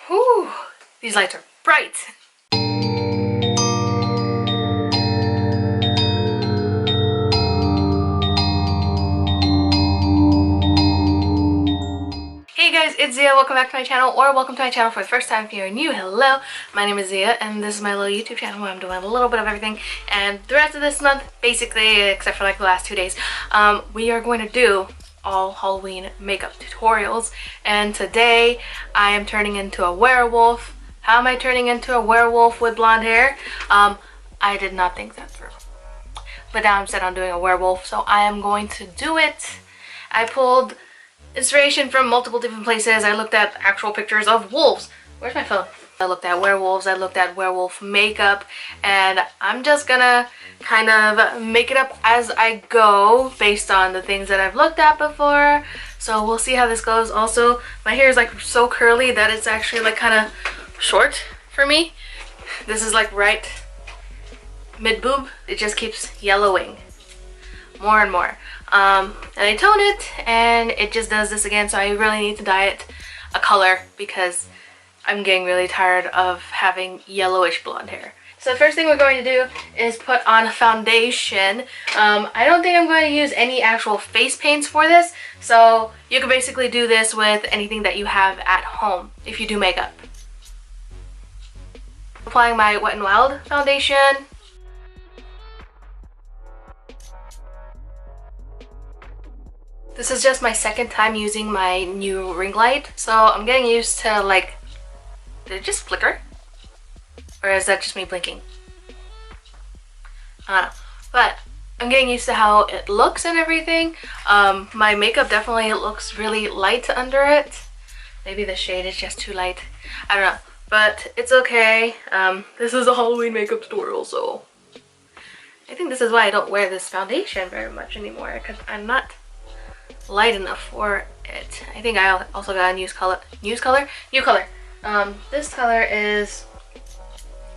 Whew, these lights are bright. Hey guys, it's Ziya. Welcome back to my channel, or welcome to my channel for the first time if you're new. Hello, my name is Ziya, and this is my little YouTube channel where I'm doing a little bit of everything. And the rest of this month, basically, except for like the last 2 days, we are going to do all Halloween makeup tutorials. And today, I am turning into a werewolf. How am I turning into a werewolf with blonde hair? I did not think that through. But now I'm set on doing a werewolf, so I am going to do it. I pulled inspiration from multiple different places. I looked at actual pictures of wolves. Where's my phone? I looked at werewolves, I looked at werewolf makeup, and I'm just gonna kind of make it up as I go based on the things that I've looked at before. So we'll see how this goes. Also, my hair is like so curly that it's actually like kind of short for me. This is like right mid-boob. It just keeps yellowing more and more. And I tone it and it just does this again, so I really need to dye it a color because I'm getting really tired of having yellowish blonde hair. So the first thing we're going to do is put on foundation. I don't think I'm going to use any actual face paints for this, so you can basically do this with anything that you have at home if you do makeup. Applying my Wet n Wild foundation. This is just my second time using my new ring light, so I'm getting used to, like, did it just flicker? Or is that just me blinking? I don't know. But I'm getting used to how it looks and everything. My makeup definitely looks really light under it. Maybe the shade is just too light. I don't know. But it's okay. This is a Halloween makeup tutorial, so I think this is why I don't wear this foundation very much anymore, because I'm not light enough for it. I think I also got a new color. This color is,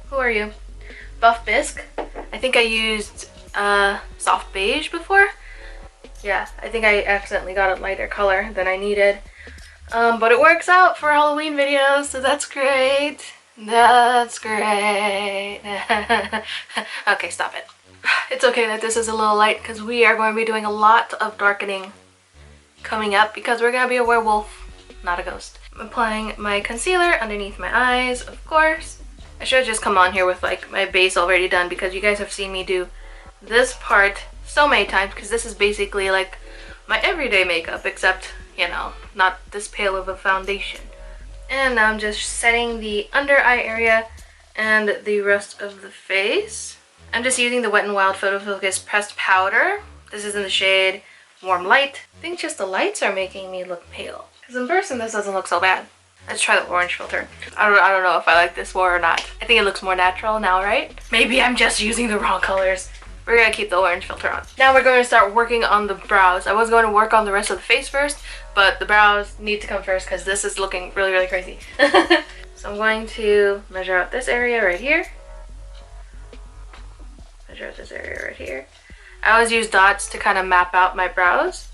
who are you? Buff Bisque. I think I used soft beige before. Yeah, I think I accidentally got a lighter color than I needed. But it works out for Halloween videos, so that's great. That's great. Okay, stop it. It's okay that this is a little light because we are going to be doing a lot of darkening coming up because we're gonna be a werewolf, not a ghost. I'm applying my concealer underneath my eyes, of course. I should have just come on here with like my base already done because you guys have seen me do this part so many times because this is basically like my everyday makeup, except, you know, not this pale of a foundation. And now I'm just setting the under eye area and the rest of the face. I'm just using the Wet n Wild Photo Focus pressed powder. This is in the shade Warm Light. I think just the lights are making me look pale. Because in person this doesn't look so bad. Let's try the orange filter. I don't know if I like this more or not. I think it looks more natural now, right? Maybe I'm just using the wrong colors. We're gonna keep the orange filter on. Now we're going to start working on the brows. I was going to work on the rest of the face first, but the brows need to come first because this is looking really, really crazy. So I'm going to measure out this area right here. Measure out this area right here. I always use dots to kind of map out my brows,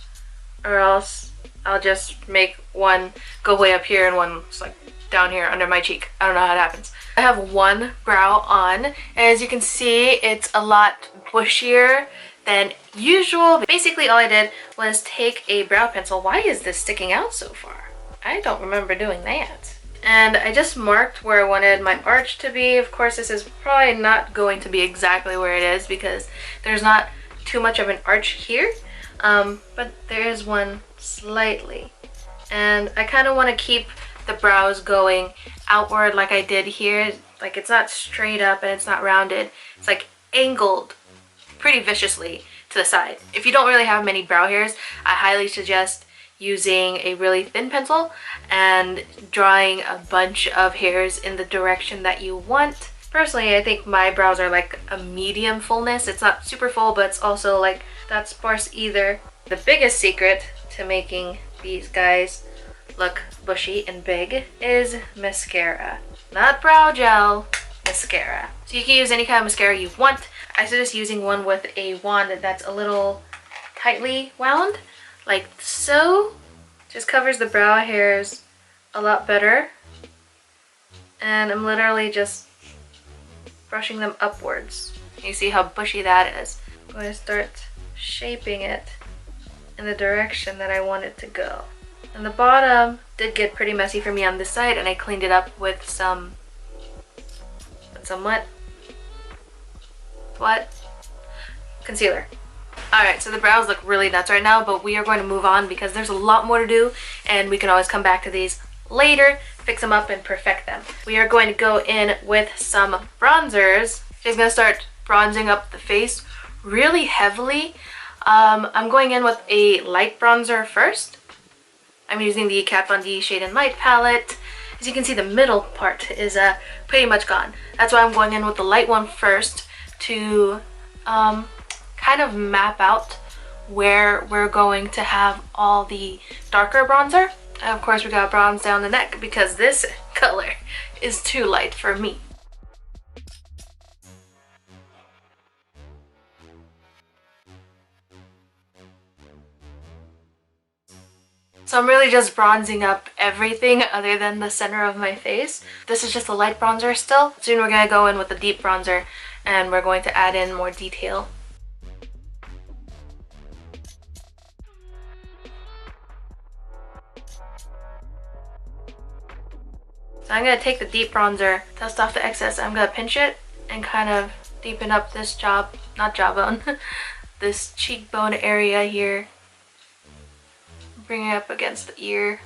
or else I'll just make one go way up here and one like down here under my cheek. I don't know how it happens. I have one brow on, and as you can see, it's a lot bushier than usual. Basically, all I did was take a brow pencil. Why is this sticking out so far? I don't remember doing that. And I just marked where I wanted my arch to be. Of course, this is probably not going to be exactly where it is because there's not too much of an arch here, but there is one slightly, and I kind of want to keep the brows going outward like I did here. Like, it's not straight up and it's not rounded, it's like angled pretty viciously to the side. If you don't really have many brow hairs, I highly suggest using a really thin pencil and drawing a bunch of hairs in the direction that you want. Personally, I think my brows are like a medium fullness. It's not super full, but it's also like not sparse either. The biggest secret to making these guys look bushy and big is mascara. Not brow gel, mascara. So you can use any kind of mascara you want. I suggest using one with a wand that's a little tightly wound, like so. Just covers the brow hairs a lot better. And I'm literally just brushing them upwards. You see how bushy that is. I'm going to start shaping it in the direction that I want it to go. And the bottom did get pretty messy for me on this side, and I cleaned it up with some what? Concealer. Alright, so the brows look really nuts right now, but we are going to move on because there's a lot more to do, and we can always come back to these later, fix them up, and perfect them. We are going to go in with some bronzers. She's going to start bronzing up the face really heavily. I'm going in with a light bronzer first. I'm using the Kat Von D Shade and Light palette. As you can see, the middle part is pretty much gone. That's why I'm going in with the light one first to kind of map out where we're going to have all the darker bronzer. And of course, we got bronze down the neck because this color is too light for me. So I'm really just bronzing up everything other than the center of my face. This is just a light bronzer still. Soon we're going to go in with a deep bronzer and we're going to add in more detail. So I'm going to take the deep bronzer, dust off the excess, I'm going to pinch it and kind of deepen up this jawbone, this cheekbone area here. Bring it up against the ear.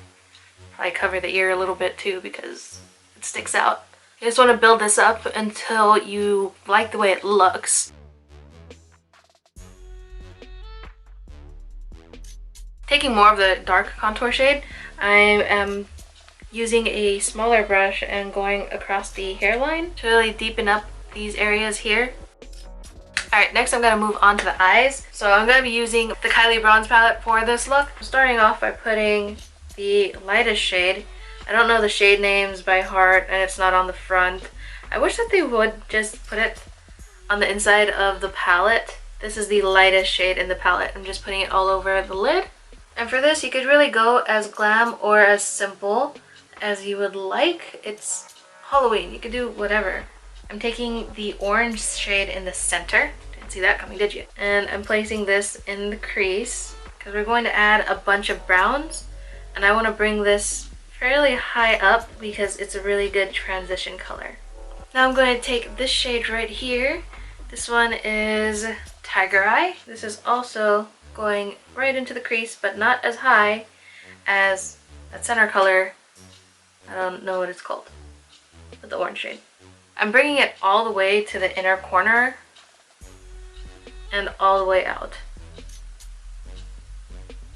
Probably cover the ear a little bit too because it sticks out. You just want to build this up until you like the way it looks. Taking more of the dark contour shade, I am using a smaller brush and going across the hairline to really deepen up these areas here. Alright, next I'm going to move on to the eyes. So I'm going to be using the Kylie Bronze palette for this look. I'm starting off by putting the lightest shade. I don't know the shade names by heart and it's not on the front. I wish that they would just put it on the inside of the palette. This is the lightest shade in the palette. I'm just putting it all over the lid. And for this, you could really go as glam or as simple as you would like. It's Halloween, you could do whatever. I'm taking the orange shade in the center. Didn't see that coming, did you? And I'm placing this in the crease because we're going to add a bunch of browns. And I want to bring this fairly high up because it's a really good transition color. Now I'm going to take this shade right here. This one is Tiger Eye. This is also going right into the crease, but not as high as that center color. I don't know what it's called, but the orange shade. I'm bringing it all the way to the inner corner and all the way out.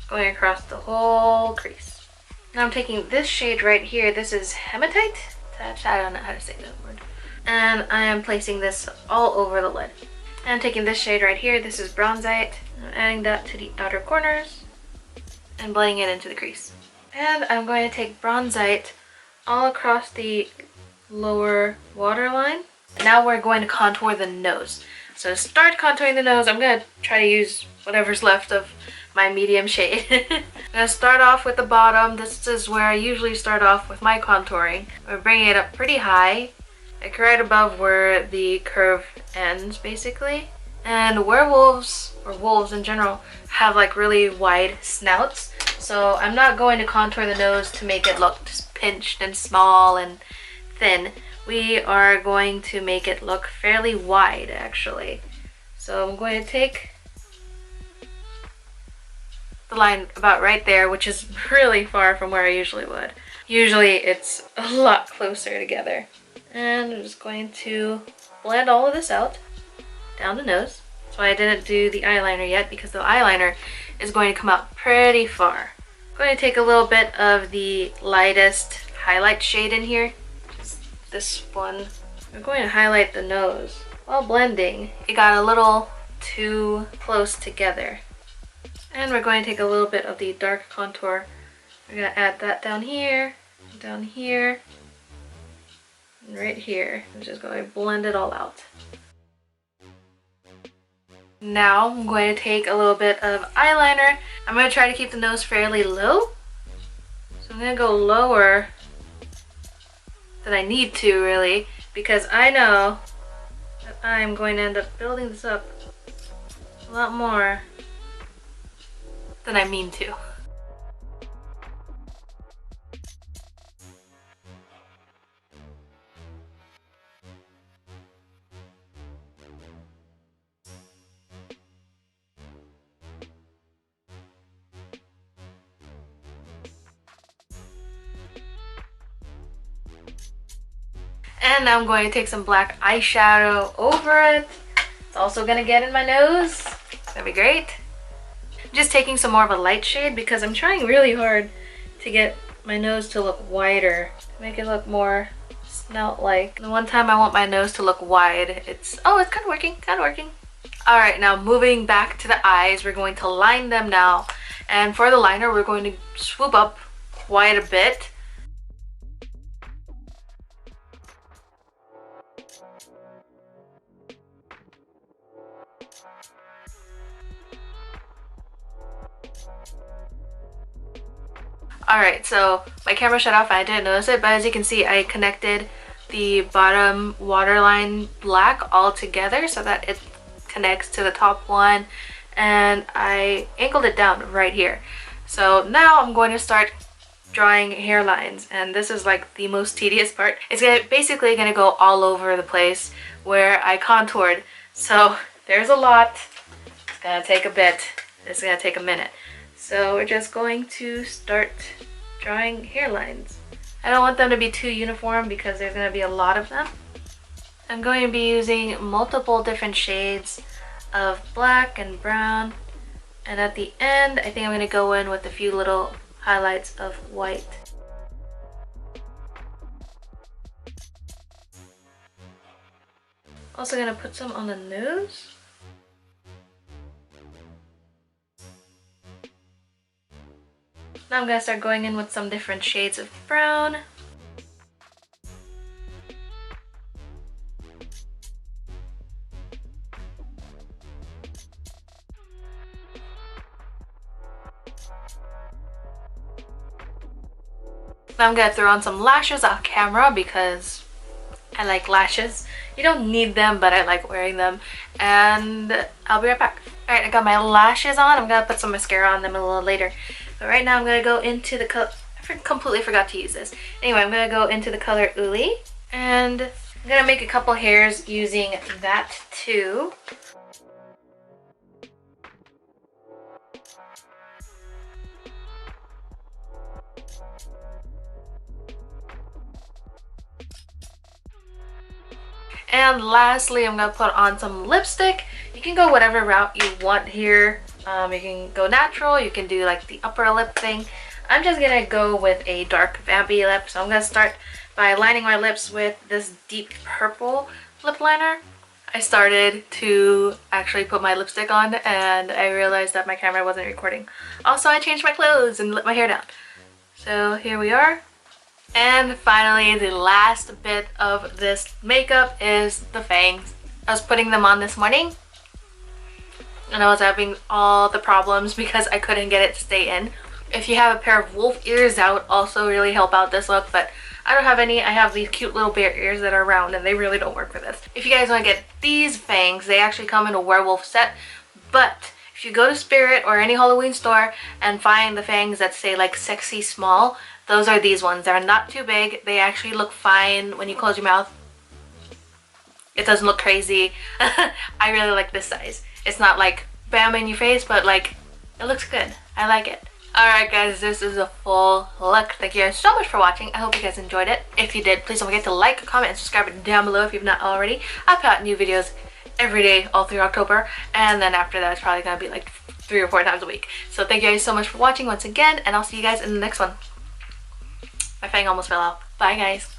Going across the whole crease. Now I'm taking this shade right here. This is Hematite. I don't know how to say that word. And I am placing this all over the lid. And I'm taking this shade right here. This is Bronzite. I'm adding that to the outer corners and blending it into the crease. And I'm going to take Bronzite all across the lower waterline. Now we're going to contour the nose. So to start contouring the nose, I'm going to try to use whatever's left of my medium shade. I'm going to start off with the bottom. This is where I usually start off with my contouring. We're bringing it up pretty high, like right above where the curve ends basically. And werewolves, or wolves in general, have like really wide snouts. So I'm not going to contour the nose to make it look just pinched and small and thin. We are going to make it look fairly wide actually. So I'm going to take the line about right there, which is really far from where I usually would. Usually it's a lot closer together. And I'm just going to blend all of this out down the nose. That's why I didn't do the eyeliner yet, because the eyeliner is going to come out pretty far. I'm going to take a little bit of the lightest highlight shade in here. This one. I'm going to highlight the nose while blending. It got a little too close together. And we're going to take a little bit of the dark contour. We're going to add that down here, and right here. I'm just going to blend it all out. Now I'm going to take a little bit of eyeliner. I'm going to try to keep the nose fairly low. So I'm going to go lower than I need to, really, because I know that I'm going to end up building this up a lot more than I mean to. And now I'm going to take some black eyeshadow over it. It's also gonna get in my nose. That'd be great. I'm just taking some more of a light shade because I'm trying really hard to get my nose to look wider, make it look more snout-like. The one time I want my nose to look wide, it's kind of working, Alright, now moving back to the eyes, we're going to line them now. And for the liner, we're going to swoop up quite a bit. Alright, so my camera shut off and I didn't notice it, but as you can see, I connected the bottom waterline black all together so that it connects to the top one, and I angled it down right here. So now I'm going to start drawing hairlines, and this is like the most tedious part. It's basically gonna go all over the place where I contoured. So there's a lot. It's gonna take a bit. It's gonna take a minute. So we're just going to start drawing hairlines. I don't want them to be too uniform because there's going to be a lot of them. I'm going to be using multiple different shades of black and brown. And at the end, I think I'm going to go in with a few little highlights of white. Also going to put some on the nose. Now I'm going to start going in with some different shades of brown. Now I'm going to throw on some lashes off camera because I like lashes. You don't need them, but I like wearing them. And I'll be right back. Alright, I got my lashes on. I'm going to put some mascara on them a little later. But right now I'm going to go into the color, I completely forgot to use this. Anyway, I'm going to go into the color Uli. And I'm going to make a couple hairs using that too. And lastly, I'm going to put on some lipstick. You can go whatever route you want here. You can go natural, you can do like the upper lip thing. I'm just gonna go with a dark vampy lip, so I'm gonna start by lining my lips with this deep purple lip liner. I started to actually put my lipstick on and I realized that my camera wasn't recording. Also, I changed my clothes and let my hair down. So here we are. And finally, the last bit of this makeup is the fangs. I was putting them on this morning and I was having all the problems because I couldn't get it to stay in. If you have a pair of wolf ears, that would also really help out this look, but I don't have any. I have these cute little bear ears that are round and they really don't work for this. If you guys want to get these fangs, they actually come in a werewolf set, but if you go to Spirit or any Halloween store and find the fangs that say like sexy small, those are these ones. They're not too big. They actually look fine when you close your mouth. It doesn't look crazy. I really like this size. It's not like bam in your face, but like it looks good. I like it. Alright guys, this is a full look. Thank you guys so much for watching. I hope you guys enjoyed it. If you did, please don't forget to like, comment, and subscribe down below if you've not already. I put out new videos every day all through October, and then after that it's probably gonna be like 3 or 4 times a week. So thank you guys so much for watching once again, and I'll see you guys in the next one. My fang almost fell out. Bye guys.